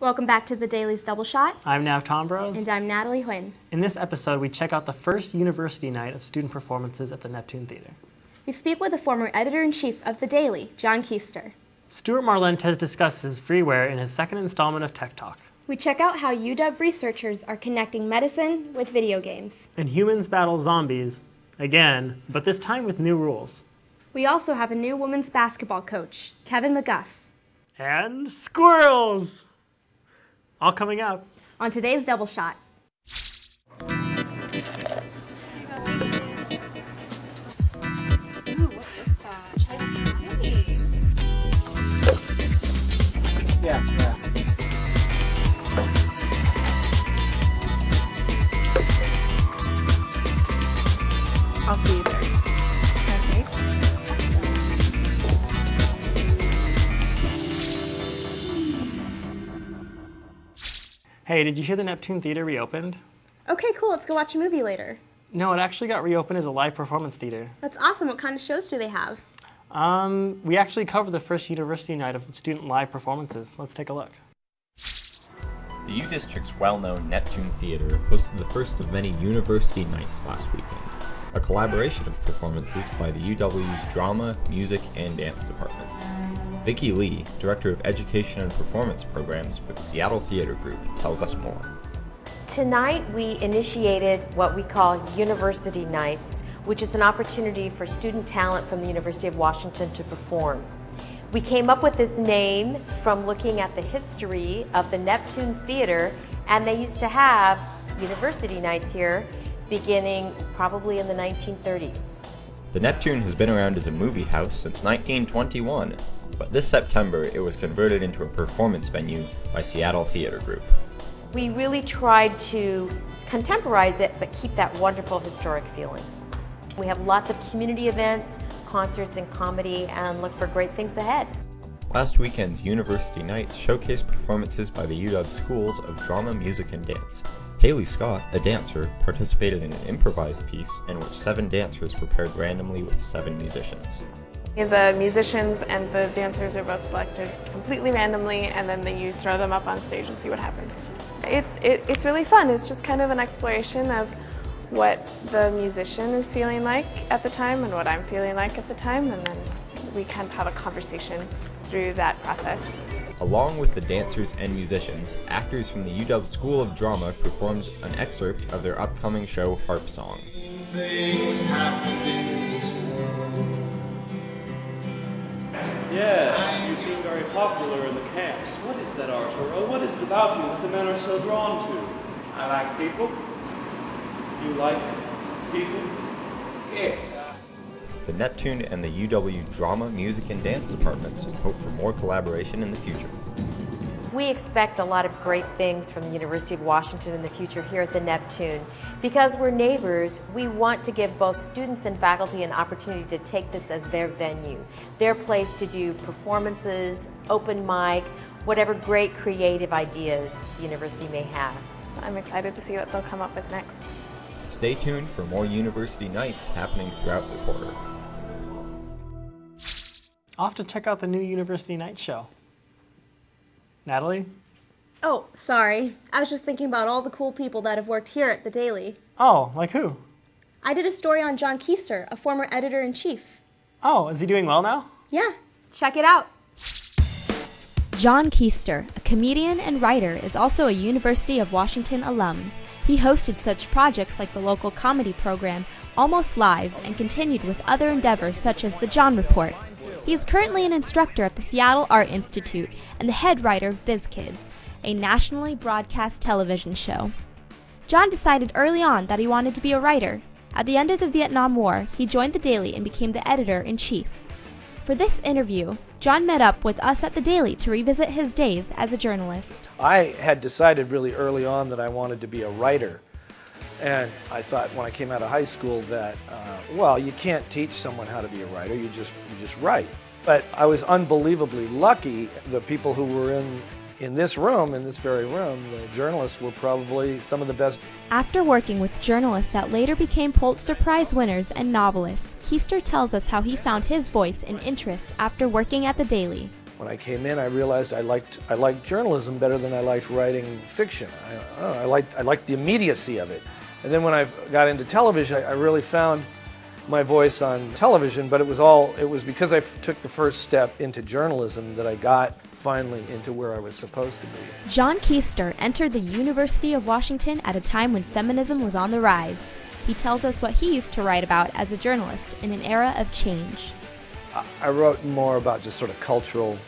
Welcome back to the Daily's Double Shot. I'm Nav Tombros. And I'm Natalie Huynh. In this episode, we check out the first university night of student performances at the Neptune Theater. We speak with the former editor-in-chief of the Daily, John Keister. Stuart Marlentez discusses freeware in his second installment of Tech Talk. We check out how UW researchers are connecting medicine with video games. And humans battle zombies, again, but this time with new rules. We also have a new women's basketball coach, Kevin McGuff. And squirrels! All coming up on today's Double Shot. Ooh, what is that? Chinese. Yeah. I'll see you there. Okay. Hey, did you hear the Neptune Theater reopened? Okay, cool. Let's go watch a movie later. No, it actually got reopened as a live performance theater. That's awesome. What kind of shows do they have? We actually covered the first university night of student live performances. Let's take a look. The U District's well-known Neptune Theater hosted the first of many university nights last weekend, a collaboration of performances by the UW's drama, music, and dance departments. Vicki Lee, Director of Education and Performance Programs for the Seattle Theater Group, tells us more. Tonight we initiated what we call University Nights, which is an opportunity for student talent from the University of Washington to perform. We came up with this name from looking at the history of the Neptune Theater, and they used to have University Nights here beginning probably in the 1930s. The Neptune has been around as a movie house since 1921, but this September it was converted into a performance venue by Seattle Theater Group. We really tried to contemporize it, but keep that wonderful historic feeling. We have lots of community events, concerts, and comedy, and look for great things ahead. Last weekend's University Nights showcased performances by the UW schools of drama, music, and dance. Haley Scott, a dancer, participated in an improvised piece in which 7 dancers were paired randomly with 7 musicians. The musicians and the dancers are both selected completely randomly, and then you throw them up on stage and see what happens. It's really fun. It's just kind of an exploration of what the musician is feeling like at the time and what I'm feeling like at the time, and then we kind of have a conversation through that process. Along with the dancers and musicians, actors from the UW School of Drama performed an excerpt of their upcoming show Harp Song. Things happen in this world. Yes, you seem very popular in the camps. What is that, Arturo? What is it about you that the men are so drawn to? I like people. You like people? Yes. The Neptune and the UW Drama, Music, and Dance departments hope for more collaboration in the future. We expect a lot of great things from the University of Washington in the future here at the Neptune. Because we're neighbors, we want to give both students and faculty an opportunity to take this as their venue, their place to do performances, open mic, whatever great creative ideas the university may have. I'm excited to see what they'll come up with next. Stay tuned for more University Nights happening throughout the quarter. Off to check out the new University Night show. Natalie? Oh, sorry. I was just thinking about all the cool people that have worked here at the Daily. Oh, like who? I did a story on John Keister, a former editor-in-chief. Oh, is he doing well now? Yeah, check it out. John Keister, a comedian and writer, is also a University of Washington alum. He hosted such projects like the local comedy program Almost Live and continued with other endeavors such as the John Report. He is currently an instructor at the Seattle Art Institute and the head writer of BizKids, a nationally broadcast television show. John decided early on that he wanted to be a writer. At the end of the Vietnam War, he joined the Daily and became the editor-in-chief. For this interview, John met up with us at the Daily to revisit his days as a journalist. I had decided really early on that I wanted to be a writer. And I thought when I came out of high school that, well, you can't teach someone how to be a writer, you just write. But I was unbelievably lucky. The people who were in this room, in this very room, the journalists were probably some of the best. After working with journalists that later became Pulitzer Prize winners and novelists, Keister tells us how he found his voice and interests after working at the Daily. When I came in, I realized I liked journalism better than I liked writing fiction. I liked the immediacy of it. And then when I got into television, I really found my voice on television, but it was because I took the first step into journalism that I got finally into where I was supposed to be. John Keister entered the University of Washington at a time when feminism was on the rise. He tells us what he used to write about as a journalist in an era of change. I wrote more about just sort of cultural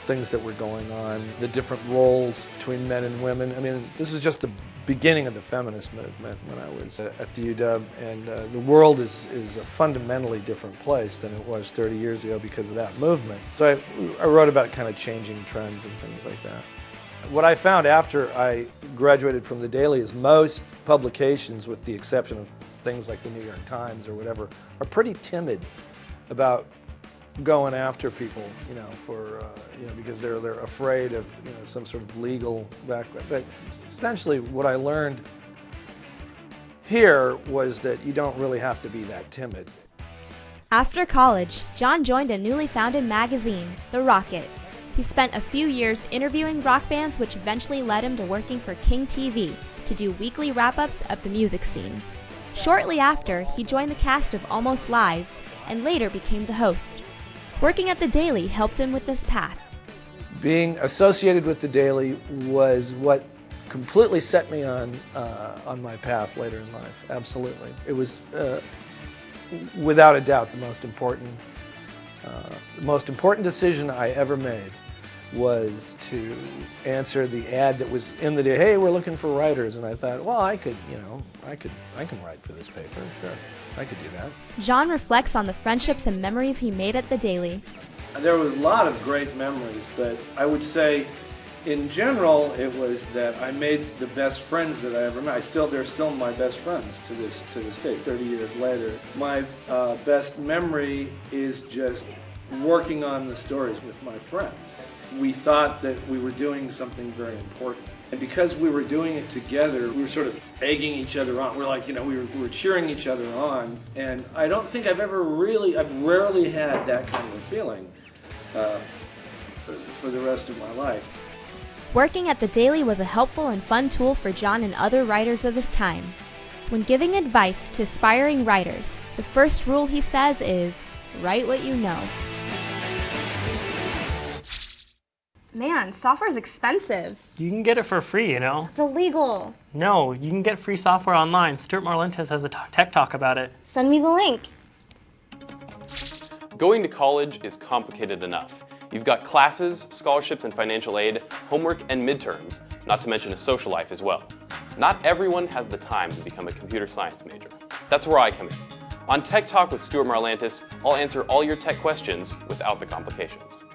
things that were going on, the different roles between men and women. I mean, this was just the beginning of the feminist movement when I was at the UW, and the world is a fundamentally different place than it was 30 years ago because of that movement. So I wrote about kind of changing trends and things like that. What I found after I graduated from the Daily is most publications, with the exception of things like the New York Times or whatever, are pretty timid about going after people, because they're afraid of some sort of legal background. But essentially, what I learned here was that you don't really have to be that timid. After college, John joined a newly founded magazine, The Rocket. He spent a few years interviewing rock bands, which eventually led him to working for King TV to do weekly wrap-ups of the music scene. Shortly after, he joined the cast of Almost Live and later became the host. Working at the Daily helped him with this path. Being associated with the Daily was what completely set me on my path later in life. Absolutely, it was without a doubt the most important decision I ever made was to answer the ad that was in the Daily. Hey, we're looking for writers, and I thought, well, I can write for this paper. Sure, I could do that. John reflects on the friendships and memories he made at the Daily. There was a lot of great memories, but I would say, in general, it was that I made the best friends that I ever met. They're still my best friends to this day, 30 years later. My best memory is just working on the stories with my friends. We thought that we were doing something very important. And because we were doing it together, we were sort of egging each other on. We're like, we were cheering each other on. And I don't think I've rarely had that kind of a feeling for the rest of my life. Working at the Daily was a helpful and fun tool for John and other writers of his time. When giving advice to aspiring writers, the first rule he says is, write what you know. Man, software's expensive. You can get it for free, It's illegal. No, you can get free software online. Stuart Marlantes has a tech talk about it. Send me the link. Going to college is complicated enough. You've got classes, scholarships and financial aid, homework and midterms, not to mention a social life as well. Not everyone has the time to become a computer science major. That's where I come in. On Tech Talk with Stuart Marlantes, I'll answer all your tech questions without the complications.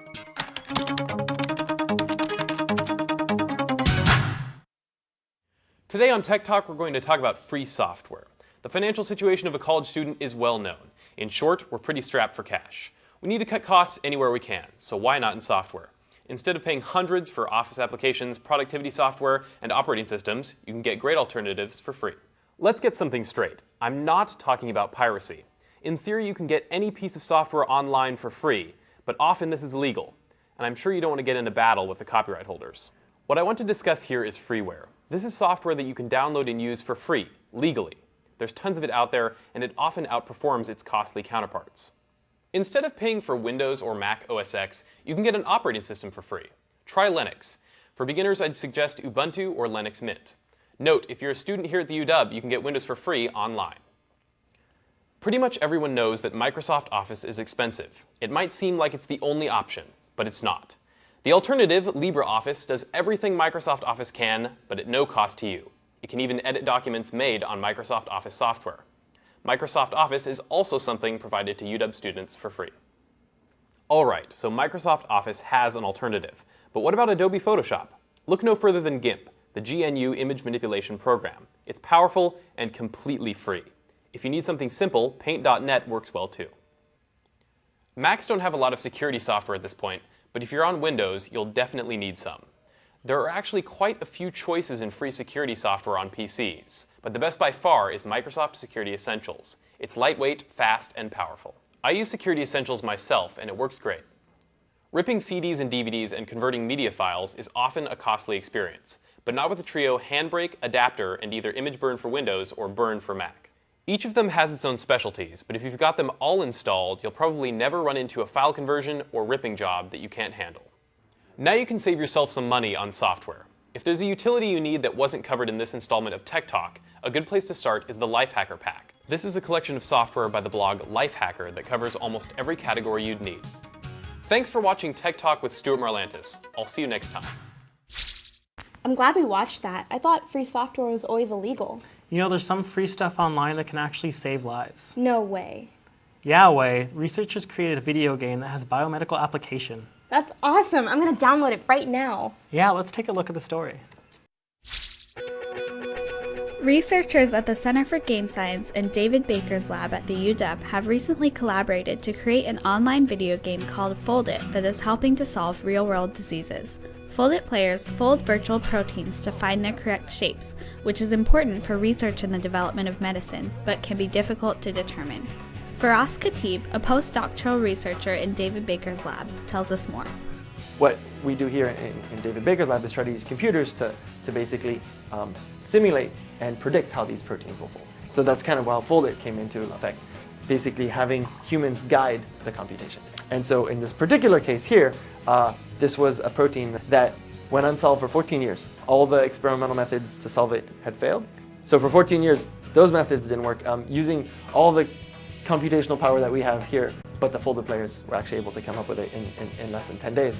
Today on Tech Talk, we're going to talk about free software. The financial situation of a college student is well known. In short, we're pretty strapped for cash. We need to cut costs anywhere we can, so why not in software? Instead of paying hundreds for office applications, productivity software, and operating systems, you can get great alternatives for free. Let's get something straight. I'm not talking about piracy. In theory, you can get any piece of software online for free, but often this is illegal, and I'm sure you don't want to get into battle with the copyright holders. What I want to discuss here is freeware. This is software that you can download and use for free, legally. There's tons of it out there, and it often outperforms its costly counterparts. Instead of paying for Windows or Mac OS X, you can get an operating system for free. Try Linux. For beginners, I'd suggest Ubuntu or Linux Mint. Note, if you're a student here at the UW, you can get Windows for free online. Pretty much everyone knows that Microsoft Office is expensive. It might seem like it's the only option, but it's not. The alternative, LibreOffice, does everything Microsoft Office can, but at no cost to you. It can even edit documents made on Microsoft Office software. Microsoft Office is also something provided to UW students for free. Alright, so Microsoft Office has an alternative. But what about Adobe Photoshop? Look no further than GIMP, the GNU image manipulation program. It's powerful and completely free. If you need something simple, Paint.net works well too. Macs don't have a lot of security software at this point, but if you're on Windows, you'll definitely need some. There are actually quite a few choices in free security software on PCs, but the best by far is Microsoft Security Essentials. It's lightweight, fast, and powerful. I use Security Essentials myself, and it works great. Ripping CDs and DVDs and converting media files is often a costly experience, but not with the trio Handbrake, Adapter, and either Image Burn for Windows or Burn for Mac. Each of them has its own specialties, but if you've got them all installed, you'll probably never run into a file conversion or ripping job that you can't handle. Now you can save yourself some money on software. If there's a utility you need that wasn't covered in this installment of Tech Talk, a good place to start is the Lifehacker Pack. This is a collection of software by the blog Lifehacker that covers almost every category you'd need. Thanks for watching Tech Talk with Stuart Marlantis. I'll see you next time. I'm glad we watched that. I thought free software was always illegal. You know, there's some free stuff online that can actually save lives. No way. Yeah, way. Researchers created a video game that has biomedical application. That's awesome. I'm going to download it right now. Yeah, let's take a look at the story. Researchers at the Center for Game Science and David Baker's lab at the UW have recently collaborated to create an online video game called Fold It that is helping to solve real-world diseases. Fold It players fold virtual proteins to find their correct shapes, which is important for research in the development of medicine, but can be difficult to determine. Firas Khatib, a postdoctoral researcher in David Baker's lab, tells us more. What we do here in David Baker's lab is try to use computers to basically simulate and predict how these proteins will fold. So that's kind of how Fold It came into effect, basically having humans guide the computation. And so in this particular case here, this was a protein that went unsolved for 14 years. All the experimental methods to solve it had failed. So for 14 years, those methods didn't work. Using all the computational power that we have here, but the Fold It players were actually able to come up with it in less than 10 days.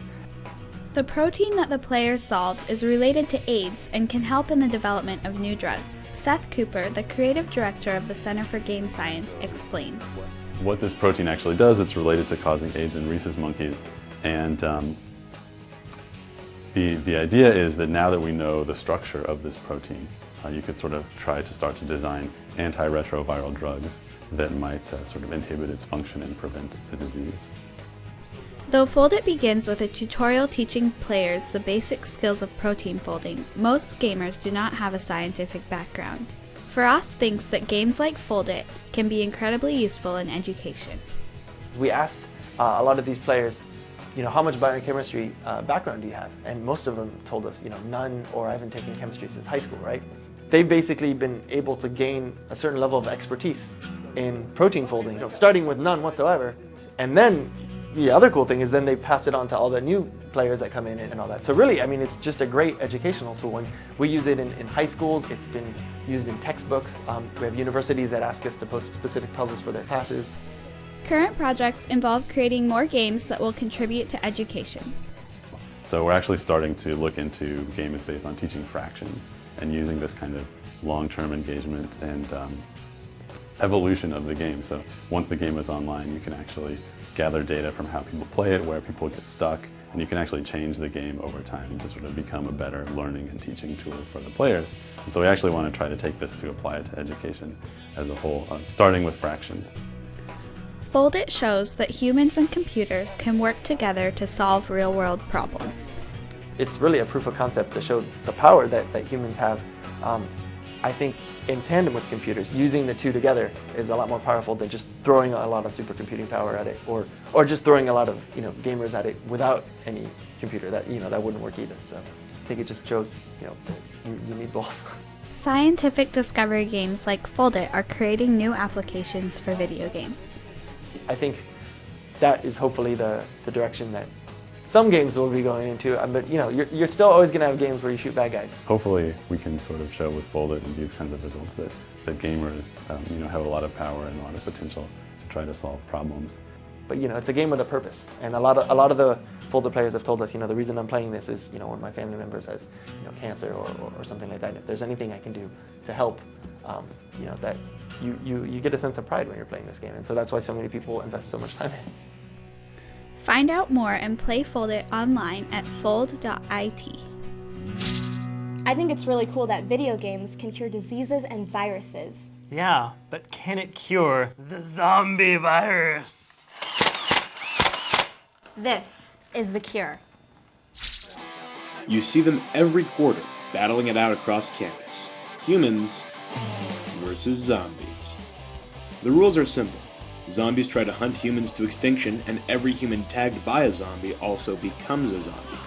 The protein that the players solved is related to AIDS and can help in the development of new drugs. Seth Cooper, the creative director of the Center for Game Science, explains. What this protein actually does, it's related to causing AIDS in rhesus monkeys. And the idea is that now that we know the structure of this protein, you could sort of try to start to design antiretroviral drugs that might sort of inhibit its function and prevent the disease. Though Fold It begins with a tutorial teaching players the basic skills of protein folding, most gamers do not have a scientific background. Firas thinks that games like Fold It can be incredibly useful in education. We asked a lot of these players, how much biochemistry background do you have? And most of them told us, none, or I haven't taken chemistry since high school, right? They've basically been able to gain a certain level of expertise in protein folding, starting with none whatsoever. And then the other cool thing is then they pass it on to all the new players that come in and all that. So really, it's just a great educational tool. And we use it in high schools. It's been used in textbooks. We have universities that ask us to post specific puzzles for their classes. Current projects involve creating more games that will contribute to education. So we're actually starting to look into games based on teaching fractions and using this kind of long-term engagement and evolution of the game. So once the game is online, you can actually gather data from how people play it, where people get stuck, and you can actually change the game over time to sort of become a better learning and teaching tool for the players. And so we actually want to try to take this to apply it to education as a whole, starting with fractions. Fold It shows that humans and computers can work together to solve real-world problems. It's really a proof of concept to show the power that humans have. I think in tandem with computers, using the two together is a lot more powerful than just throwing a lot of supercomputing power at it, or just throwing a lot of gamers at it without any computer. That wouldn't work either. So I think it just shows you need both. Scientific discovery games like Fold It are creating new applications for video games. I think that is hopefully the direction that some games will be going into, but you're still always going to have games where you shoot bad guys. Hopefully we can sort of show with Fold It and these kinds of results that gamers have a lot of power and a lot of potential to try to solve problems. But it's a game with a purpose, and a lot of the Fold It players have told us, the reason I'm playing this is one of my family members has cancer or something like that. If there's anything I can do to help, that you get a sense of pride when you're playing this game, and so that's why so many people invest so much time in it. Find out more and play Fold It online at fold.it. I think it's really cool that video games can cure diseases and viruses. Yeah, but can it cure the zombie virus? This is the cure. You see them every quarter, battling it out across campus. Humans versus zombies. The rules are simple. Zombies try to hunt humans to extinction, and every human tagged by a zombie also becomes a zombie.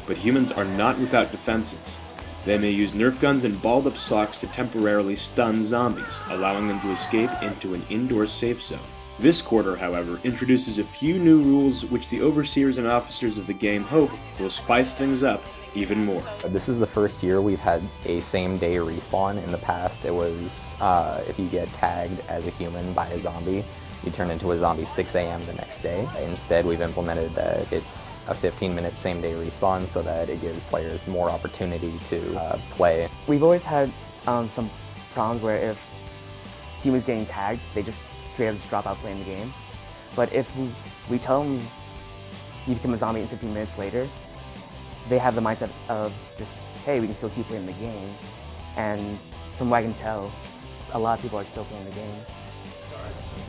But humans are not without defenses. They may use Nerf guns and balled-up socks to temporarily stun zombies, allowing them to escape into an indoor safe zone. This quarter, however, introduces a few new rules which the overseers and officers of the game hope will spice things up even more. This is the first year we've had a same-day respawn. In the past, it was if you get tagged as a human by a zombie, you turn into a zombie 6 a.m. the next day. Instead, we've implemented that it's a 15-minute same-day respawn so that it gives players more opportunity to play. We've always had some problems where if humans getting tagged, they just straight up just drop out playing the game. But if we tell them you become a zombie in 15 minutes later, they have the mindset of just, hey, we can still keep playing the game. And from what I can tell, a lot of people are still playing the game.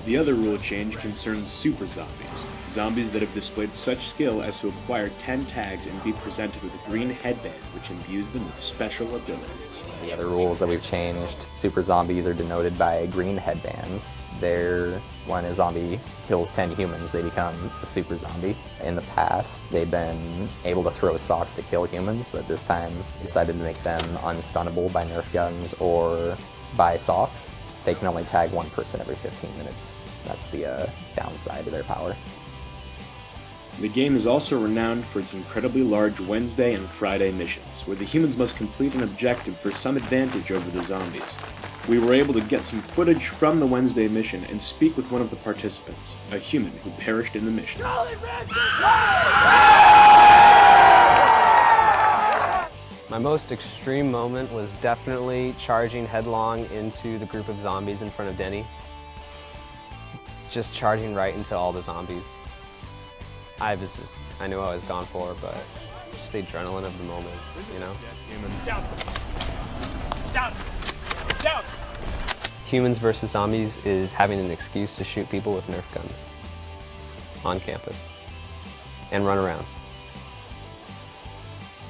The other rule change concerns super zombies, zombies that have displayed such skill as to acquire 10 tags and be presented with a green headband which imbues them with special abilities. The other rules that we've changed, super zombies are denoted by green headbands. When a zombie kills 10 humans, they become a super zombie. In the past, they've been able to throw socks to kill humans, but this time we decided to make them unstunnable by Nerf guns or by socks. They can only tag one person every 15 minutes. That's the downside to their power. The game is also renowned for its incredibly large Wednesday and Friday missions, where the humans must complete an objective for some advantage over the zombies. We were able to get some footage from the Wednesday mission and speak with one of the participants, a human who perished in the mission. My most extreme moment was definitely charging headlong into the group of zombies in front of Denny. Just charging right into all the zombies. I knew I was gone for, but just the adrenaline of the moment, you know? Down. Down. Down. Humans versus zombies is having an excuse to shoot people with Nerf guns on campus and run around.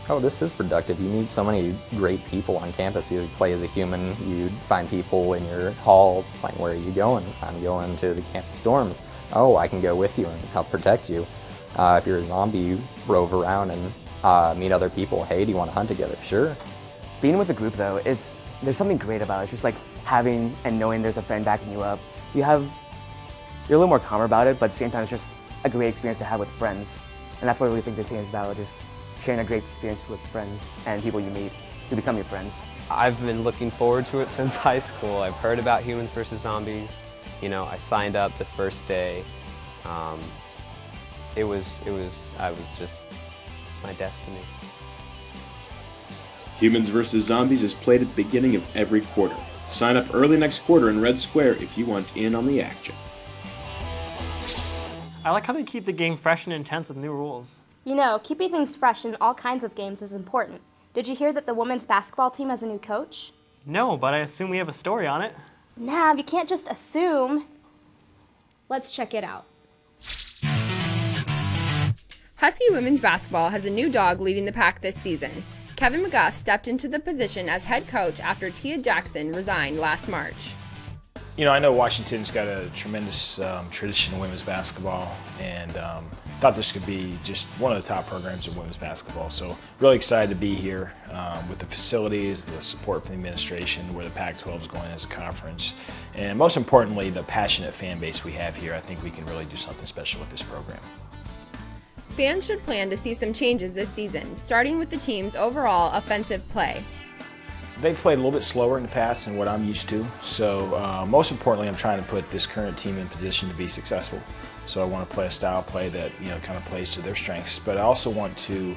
Oh, this is productive. You meet so many great people on campus. You play as a human, you find people in your hall, like, where are you going? I'm going to the campus dorms. Oh, I can go with you and help protect you. If you're a zombie, you rove around and meet other people. Hey, do you want to hunt together? Sure. Being with a group, though, there's something great about it. It's just like having and knowing there's a friend backing you up. You're a little more calmer about it, but at the same time, it's just a great experience to have with friends. And that's what I really think this game is about, just sharing a great experience with friends and people you meet who become your friends. I've been looking forward to it since high school. I've heard about Humans versus Zombies. You know, I signed up the first day. It's my destiny. Humans vs. Zombies is played at the beginning of every quarter. Sign up early next quarter in Red Square if you want in on the action. I like how they keep the game fresh and intense with new rules. You know, keeping things fresh in all kinds of games is important. Did you hear that the women's basketball team has a new coach? No, but I assume we have a story on it. Nah, you can't just assume. Let's check it out. Husky women's basketball has a new dog leading the pack this season. Kevin McGuff stepped into the position as head coach after Tia Jackson resigned last March. You know, I know Washington's got a tremendous tradition in women's basketball, and thought this could be just one of the top programs in women's basketball. So really excited to be here with the facilities, the support from the administration, where the Pac-12 is going as a conference, and most importantly, the passionate fan base we have here. I think we can really do something special with this program. Fans should plan to see some changes this season, starting with the team's overall offensive play. They've played a little bit slower in the past than what I'm used to, so most importantly, I'm trying to put this current team in position to be successful. So I want to play a style of play that kind of plays to their strengths, but I also want to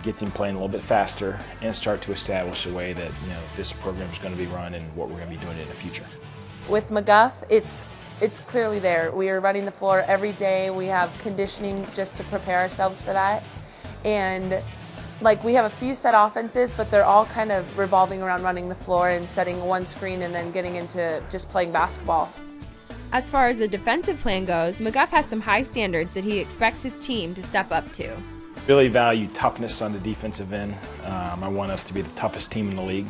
get them playing a little bit faster and start to establish a way that this program is going to be run and what we're going to be doing in the future. With McGuff, it's clearly there. We are running the floor every day. We have conditioning just to prepare ourselves for that, and we have a few set offenses, but they're all kind of revolving around running the floor and setting one screen and then getting into just playing basketball. As far as the defensive plan goes, McGuff has some high standards that he expects his team to step up to. Really value toughness on the defensive end. I want us to be the toughest team in the league.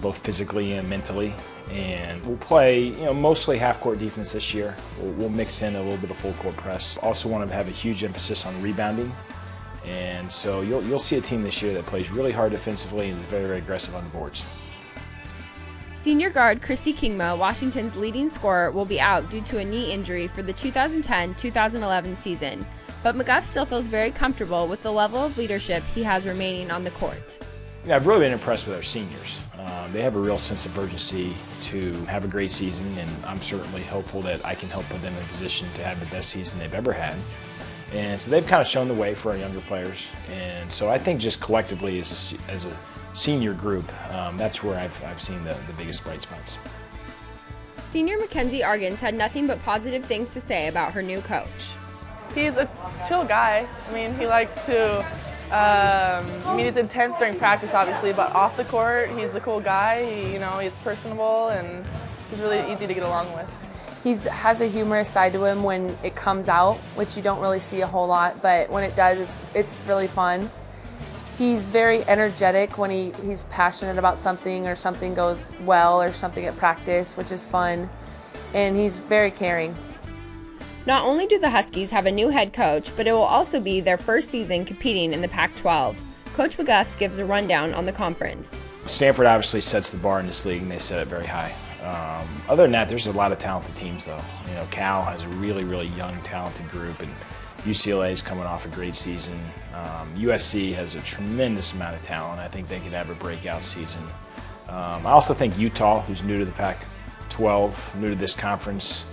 both physically and mentally. And we'll play, mostly half-court defense this year. We'll mix in a little bit of full-court press. Also want to have a huge emphasis on rebounding. And so you'll see a team this year that plays really hard defensively and is very, very aggressive on the boards. Senior guard Chrissy Kingma, Washington's leading scorer, will be out due to a knee injury for the 2010-2011 season. But McGuff still feels very comfortable with the level of leadership he has remaining on the court. Yeah, I've really been impressed with our seniors. They have a real sense of urgency to have a great season, and I'm certainly hopeful that I can help put them in a position to have the best season they've ever had. And so they've kind of shown the way for our younger players. And so I think just collectively as a senior group, that's where I've seen the biggest bright spots. Senior Mackenzie Argans had nothing but positive things to say about her new coach. He's a chill guy. I mean, he likes to, he's intense during practice, obviously, but off the court, he's a cool guy. He's personable, and he's really easy to get along with. He has a humorous side to him when it comes out, which you don't really see a whole lot, but when it does, it's really fun. He's very energetic when he's passionate about something or something goes well or something at practice, which is fun, and he's very caring. Not only do the Huskies have a new head coach, but it will also be their first season competing in the Pac-12. Coach McGuff gives a rundown on the conference. Stanford obviously sets the bar in this league, and they set it very high. Other than that, there's a lot of talented teams, though. Cal has a really, really young, talented group, and UCLA is coming off a great season. USC has a tremendous amount of talent. I think they could have a breakout season. I also think Utah, who's new to the Pac-12, new to this conference,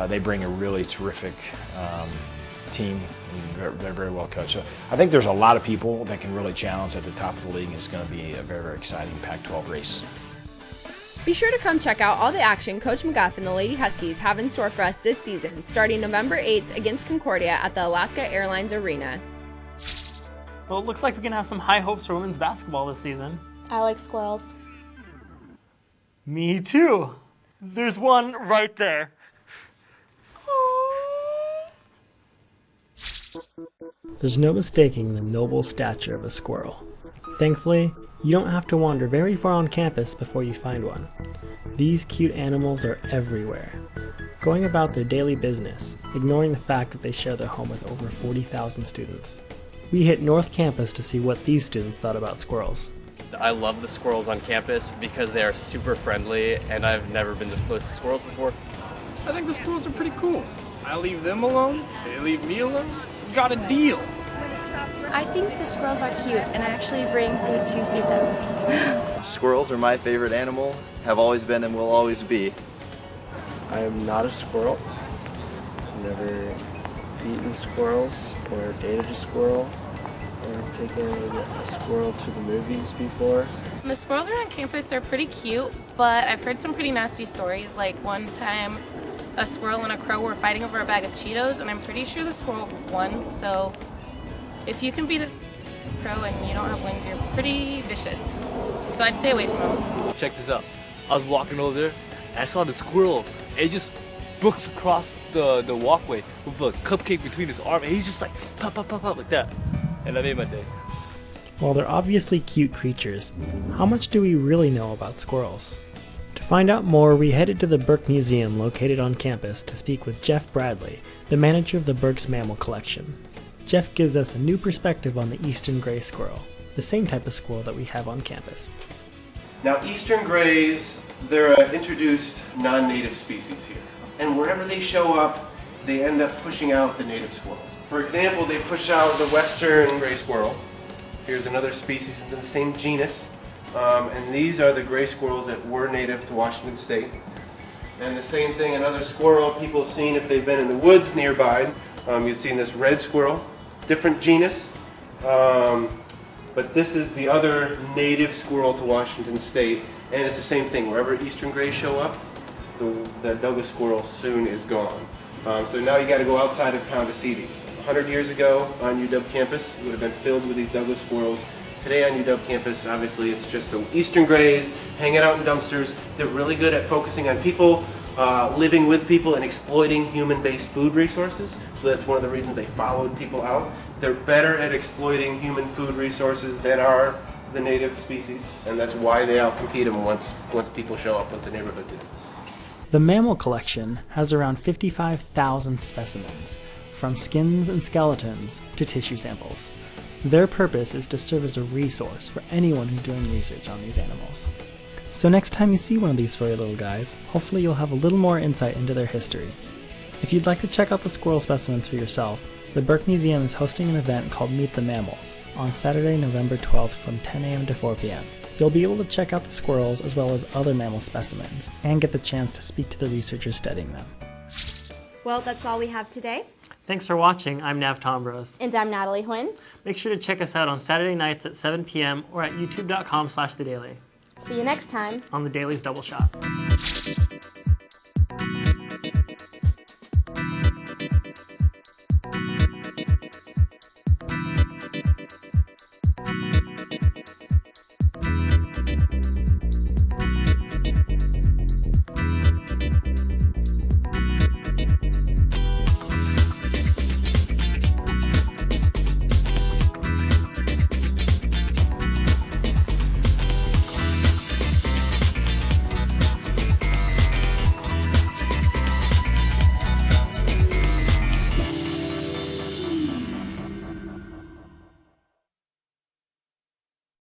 they bring a really terrific team, and they're very well coached. So I think there's a lot of people that can really challenge at the top of the league, and it's going to be a very, very exciting Pac-12 race. Be sure to come check out all the action Coach McGuff and the Lady Huskies have in store for us this season, starting November 8th against Concordia at the Alaska Airlines Arena. Well, it looks like we can have some high hopes for women's basketball this season. I like squirrels. Me too. There's one right there. There's no mistaking the noble stature of a squirrel. Thankfully, you don't have to wander very far on campus before you find one. These cute animals are everywhere, going about their daily business, ignoring the fact that they share their home with over 40,000 students. We hit North Campus to see what these students thought about squirrels. I love the squirrels on campus because they are super friendly, and I've never been this close to squirrels before. I think the squirrels are pretty cool. I leave them alone, they leave me alone. We got a deal. I think the squirrels are cute, and I actually bring food to feed them. Squirrels are my favorite animal, have always been and will always be. I am not a squirrel. I've never eaten squirrels or dated a squirrel or taken a squirrel to the movies before. The squirrels around campus are pretty cute, but I've heard some pretty nasty stories. Like one time, a squirrel and a crow were fighting over a bag of Cheetos, and I'm pretty sure the squirrel won, so if you can beat a crow and you don't have wings, you're pretty vicious. So I'd stay away from them. Check this out. I was walking over there, and I saw the squirrel, and it just brooks across the walkway with a cupcake between his arm, and he's just like, pop, pop, pop, pop, like that. And that made my day. While they're obviously cute creatures, how much do we really know about squirrels? To find out more, we headed to the Burke Museum located on campus to speak with Jeff Bradley, the manager of the Burke's Mammal Collection. Jeff gives us a new perspective on the eastern gray squirrel, the same type of squirrel that we have on campus. Now, eastern grays, they're an introduced non-native species here. And wherever they show up, they end up pushing out the native squirrels. For example, they push out the western gray squirrel. Here's another species in the same genus. And these are the gray squirrels that were native to Washington State. And the same thing, another squirrel people have seen if they've been in the woods nearby. You've seen this red squirrel, different genus. But this is the other native squirrel to Washington State. And it's the same thing, wherever eastern grays show up, the Douglas squirrel soon is gone. So now you got to go outside of town to see these. 100 years ago on UW campus, it would have been filled with these Douglas squirrels. Today on UW campus, obviously it's just the eastern grays hanging out in dumpsters. They're really good at focusing on people, living with people and exploiting human-based food resources. So that's one of the reasons they followed people out. They're better at exploiting human food resources than our the native species, and that's why they outcompete them once people show up, once the neighborhood do. The mammal collection has around 55,000 specimens, from skins and skeletons to tissue samples. Their purpose is to serve as a resource for anyone who's doing research on these animals. So next time you see one of these furry little guys, hopefully you'll have a little more insight into their history. If you'd like to check out the squirrel specimens for yourself, the Burke Museum is hosting an event called Meet the Mammals on Saturday, November 12th from 10 a.m. to 4 p.m. You'll be able to check out the squirrels as well as other mammal specimens and get the chance to speak to the researchers studying them. Well, that's all we have today. Thanks for watching. I'm Nav Tombros. And I'm Natalie Huynh. Make sure to check us out on Saturday nights at 7 p.m. or at youtube.com/thedaily. See you next time on The Daily's Double Shot.